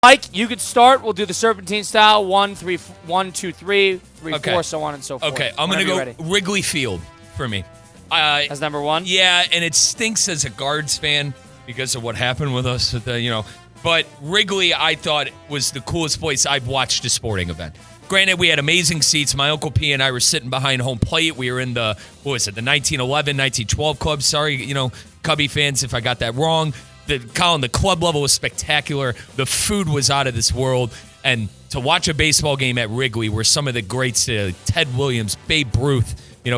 Mike, you could start. We'll do the serpentine style. 1, 3, 1, 2, 3, 3, Okay. 4, so on and so forth. Okay, I'm going to go Wrigley Field for me. As number 1? Yeah, and it stinks as a Guards fan because of what happened with us at the, But Wrigley, I thought, was the coolest place I've watched a sporting event. Granted, we had amazing seats. My Uncle P and I were sitting behind home plate. We were in the 1911, 1912 club. Sorry, Cubby fans if I got that wrong. The club level was spectacular. The food was out of this world. And to watch a baseball game at Wrigley where some of the greats, Ted Williams, Babe Ruth,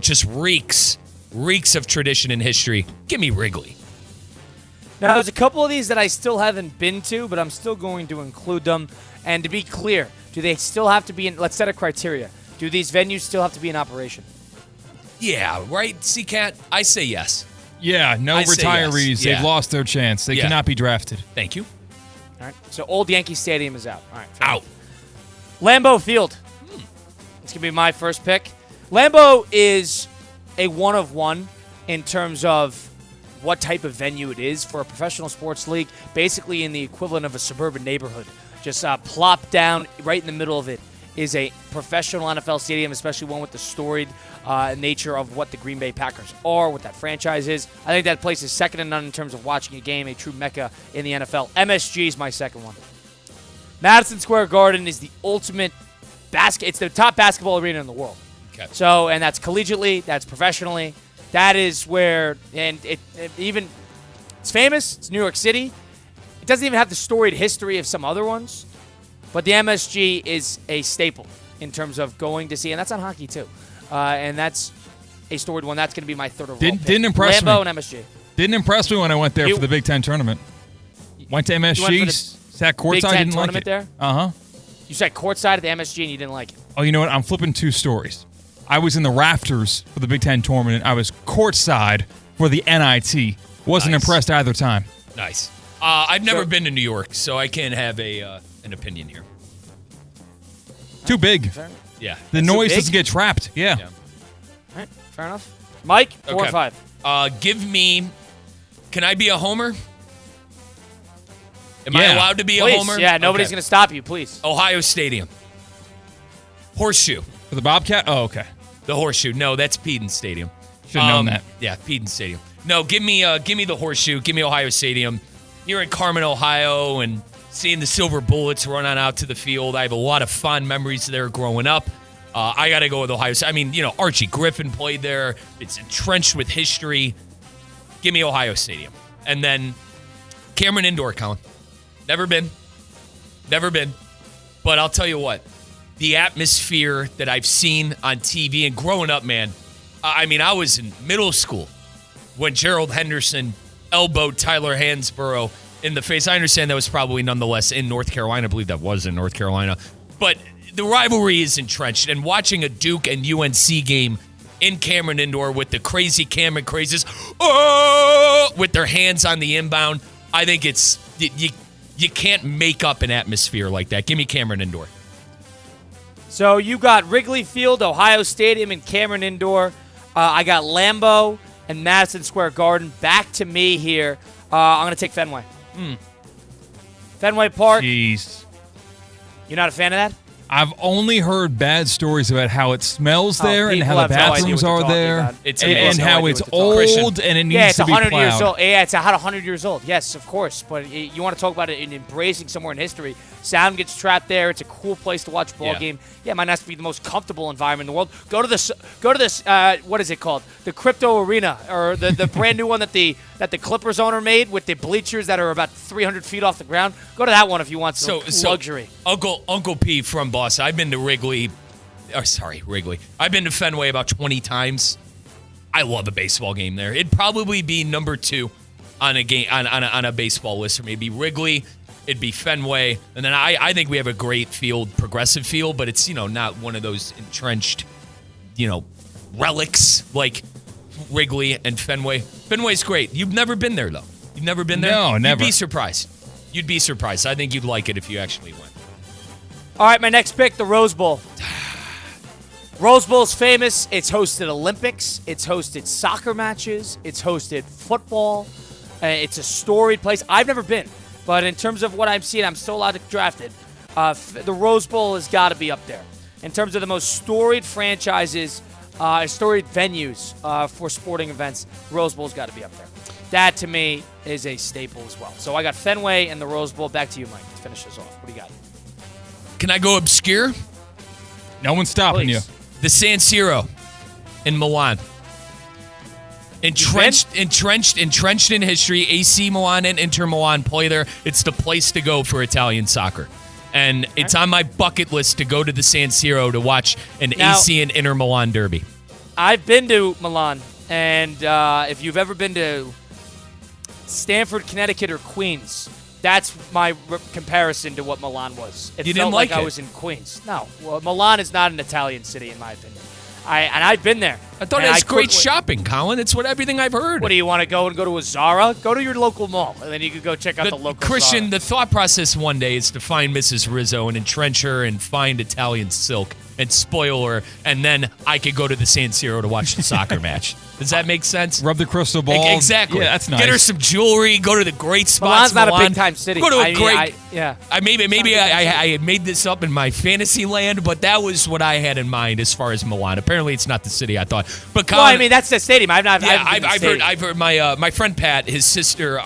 just reeks of tradition and history. Give me Wrigley. Now, there's a couple of these that I still haven't been to, but I'm still going to include them. And to be clear, do they still have to be in, let's set a criteria. Do these venues still have to be in operation? Yeah, right, C-Cat? I say yes. Yeah, no retirees. Yes. Yeah. They've lost their chance. They cannot be drafted. Thank you. All right, so Old Yankee Stadium is out. All right, out. Lambeau Field. It's going to be my first pick. Lambeau is a one of one in terms of what type of venue it is for a professional sports league, basically in the equivalent of a suburban neighborhood. Just plop down right in the middle of it is a professional NFL stadium, especially one with the storied nature of what the Green Bay Packers are, what that franchise is. I think that place is second to none in terms of watching a game, a true mecca in the NFL. MSG is my second one. Madison Square Garden is the ultimate it's the top basketball arena in the world. Okay. So, and that's collegiately, that's professionally. That is where, and it's famous. It's New York City. It doesn't even have the storied history of some other ones, but the MSG is a staple in terms of going to see, and that's on hockey too. And that's a storied one. That's going to be my third overall pick. Didn't impress me. Lambeau and MSG. Didn't impress me when I went there for the Big Ten tournament. Went to MSG, sat courtside, Big Ten didn't tournament like it. there? Uh-huh. You sat courtside at the MSG and you didn't like it. Oh, you know what? I'm flipping two stories. I was in the rafters for the Big Ten tournament. I was courtside for the NIT. Wasn't impressed either time. Nice. I've never been to New York, so I can't have an opinion here. Too big. Yeah. The noise doesn't get trapped. Yeah. All right, fair enough. Mike, 4 or 5? Give me, can I be a homer? Am I allowed to be a homer? Yeah, nobody's going to stop you, please. Ohio Stadium. Horseshoe. For the Bobcat? Oh, okay. The Horseshoe. No, that's Peden Stadium. Should have known that. Yeah, Peden Stadium. No, give me the Horseshoe. Give me Ohio Stadium. Here in Carmen, Ohio, and seeing the Silver Bullets run on out to the field. I have a lot of fond memories there growing up. I got to go with Ohio State. I mean, Archie Griffin played there. It's entrenched with history. Give me Ohio Stadium. And then Cameron Indoor, Colin. Never been. But I'll tell you what. The atmosphere that I've seen on TV and growing up, man. I mean, I was in middle school when Gerald Henderson elbowed Tyler Hansborough in the face. I understand that was probably nonetheless in North Carolina. I believe that was in North Carolina. But the rivalry is entrenched. And watching a Duke and UNC game in Cameron Indoor with the crazy Cameron crazes, with their hands on the inbound, I think it's you can't make up an atmosphere like that. Give me Cameron Indoor. So you got Wrigley Field, Ohio Stadium, and Cameron Indoor. I got Lambeau and Madison Square Garden. Back to me here. I'm going to take Fenway. Fenway Park. Jeez. You're not a fan of that? I've only heard bad stories about how it smells there and how the bathrooms are there, and how it's old and it needs to be plowed. 100 years old. Yeah, it's about 100 years old. Yes, of course. But you want to talk about it in embracing somewhere in history. Sound gets trapped there. It's a cool place to watch a ball game. Yeah, it might not be the most comfortable environment in the world. Go to this. What is it called? The Crypto Arena, or the brand new one that the Clippers owner made with the bleachers that are about 300 feet off the ground. Go to that one if you want some luxury. Uncle P from Boston. I've been to Wrigley. I've been to Fenway about 20 times. I love a baseball game there. It'd probably be number 2 on a game on a baseball list, or maybe Wrigley. It'd be Fenway, and then I think we have a great field, progressive field, but it's not one of those entrenched, relics like Wrigley and Fenway. Fenway's great. You've never been there though. You've never been there? No, never. You'd be surprised. I think you'd like it if you actually went. All right, my next pick, the Rose Bowl. Rose Bowl's famous. It's hosted Olympics. It's hosted soccer matches. It's hosted football. It's a storied place. I've never been. But in terms of what I'm seeing, I'm still allowed to draft it. The Rose Bowl has got to be up there. In terms of the most storied franchises, storied venues for sporting events, the Rose Bowl's got to be up there. That, to me, is a staple as well. So I got Fenway and the Rose Bowl. Back to you, Mike, to finish this off. What do you got? Can I go obscure? No one's stopping Please. you. The San Siro in Milan. Entrenched in history. AC Milan and Inter Milan play there. It's the place to go for Italian soccer. And it's on my bucket list to go to the San Siro to watch an AC and Inter Milan derby. I've been to Milan, and if you've ever been to Stamford, Connecticut, or Queens, that's my comparison to what Milan was. It You felt didn't like I it? was in Queens. No, well, Milan is not an Italian city, in my opinion. I've been there. I thought and it was great couldn't- shopping, Colin. It's everything I've heard. What do you want to go to a Zara? Go to your local mall, and then you could go check out the local Christian, Zara. the thought process one day is to find Mrs. Rizzo and entrench her and find Italian silk and spoil her, and then I could go to the San Siro to watch the soccer match. Does that make sense? Rub the crystal ball. Exactly. Yeah, that's nice. Get her some jewelry. Go to the great Milan's spots. not a Milan. big-time city. Go to a I mean, great. yeah. Maybe I made this up in my fantasy land, but that was what I had in mind as far as Milan. Apparently, it's not the city I thought. But Colin, Well, I mean, that's the stadium. I've yeah, been to the I've stadium. heard my friend Pat, his sister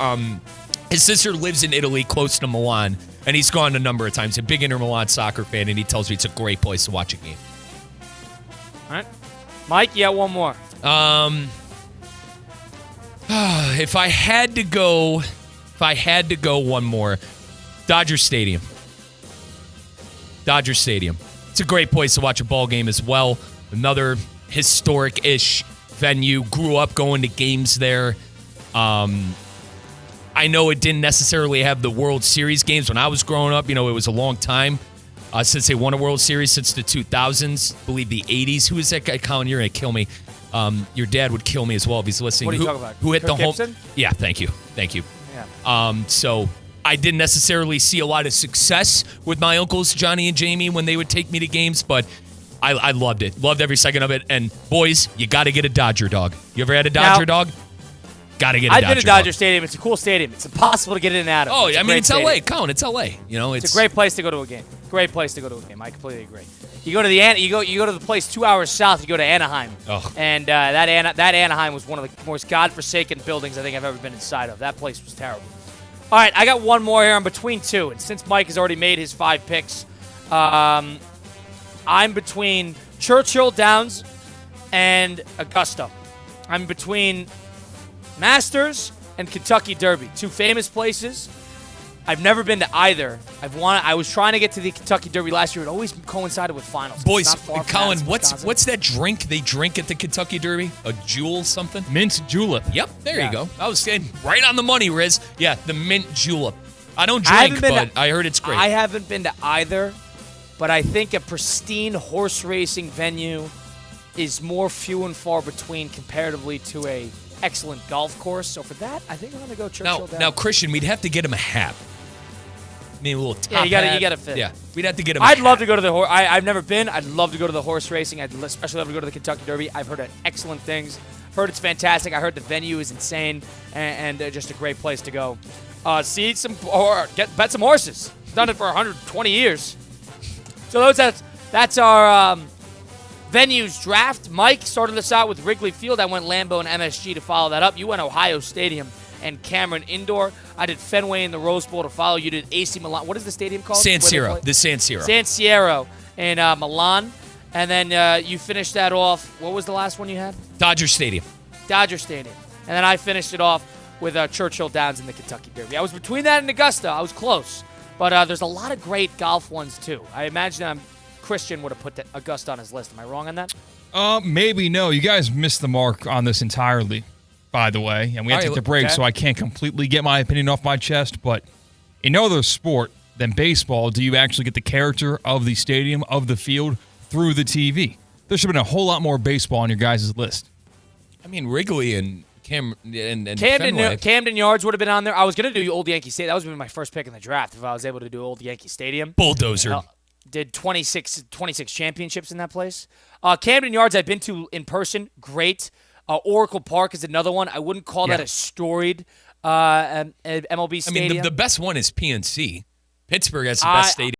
lives in Italy, close to Milan, and he's gone a number of times. A big Inter Milan soccer fan, and he tells me it's a great place to watch a game. All right. Mike, yeah, one more. If I had to go one more, Dodger Stadium. Dodger Stadium. It's a great place to watch a ball game as well. Another historic-ish venue. Grew up going to games there. I know it didn't necessarily have the World Series games when I was growing up. You know, it was a long time since they won a World Series, since the 2000s. I believe the 80s. Who is that guy? Colin, you're going to kill me. Your dad would kill me as well if he's listening. What are you talking about? Who hit Kirk the home? Gibson? Yeah, thank you. Yeah. So I didn't necessarily see a lot of success with my uncles, Johnny and Jamie, when they would take me to games, but I loved it. Loved every second of it. And boys, you got to get a Dodger dog. You ever had a Dodger dog? Got to get a Dodger dog. I've been to Dodger Stadium. It's a cool stadium. It's impossible to get in and out of. Oh, It's a I mean, great it's stadium. LA. Colin, it's LA. You know, It's a great place to go to a game. Great place to go to a game. I completely agree. You go to you go to the place 2 hours south. You go to Anaheim, and that Anaheim was one of the most godforsaken buildings I think I've ever been inside of. That place was terrible. All right, I got one more here. I'm between two, and since Mike has already made his 5 picks, I'm between Churchill Downs and Augusta. I'm between Masters and Kentucky Derby, 2 famous places. I've never been to either. I was trying to get to the Kentucky Derby last year. It always coincided with finals. Boys, It's not far from Colin, Madison, what's Wisconsin. that drink they drink at the Kentucky Derby? A Jewel something? Mint julep. Yep, there Yeah. you go. I was saying right on the money, Riz. Yeah, the mint julep. I don't I drink, haven't been but to- I heard it's great. I haven't been to either, but I think a pristine horse racing venue is more few and far between comparatively to a excellent golf course. So for that, I think I'm going to go Churchill Downs. Now, Christian, we'd have to get him a hat. Maybe a little top Yeah, you hat. gotta fit. Yeah, we'd have to get him. I'd a love hat. to go to the horse. I've never been. I'd love to go to the horse racing. I'd especially love to go to the Kentucky Derby. I've heard excellent things. Heard it's fantastic. I heard the venue is insane and just a great place to go. See some or bet some horses. Done it for 120 years. So that's our venues draft. Mike started us out with Wrigley Field. I went Lambeau and MSG to follow that up. You went Ohio Stadium and Cameron Indoor. I did Fenway and the Rose Bowl to follow. You did AC Milan. What is the stadium called? San Where they Siro. play? The San Siro. San Siro in Milan. And then you finished that off. What was the last one you had? Dodger Stadium. Dodger Stadium. And then I finished it off with Churchill Downs in the Kentucky Derby. I was between that and Augusta. I was close. But there's a lot of great golf ones, too. I imagine Christian would have put Augusta on his list. Am I wrong on that? Maybe no. You guys missed the mark on this entirely, by the way. And we have to All take right, the break, okay. so I can't completely get my opinion off my chest. But in no other sport than baseball do you actually get the character of the stadium, of the field, through the TV. There should have been a whole lot more baseball on your guys' list. I mean, Wrigley and Fenway. Camden Yards would have been on there. I was going to do Old Yankee Stadium. That was going to be my first pick in the draft if I was able to do Old Yankee Stadium. Bulldozer. Hell, did 26 championships in that place. Camden Yards I've been to in person. Great. Oracle Park is another one. I wouldn't call that a storied MLB I Stadium. mean, the best one is PNC. Pittsburgh has the best stadium.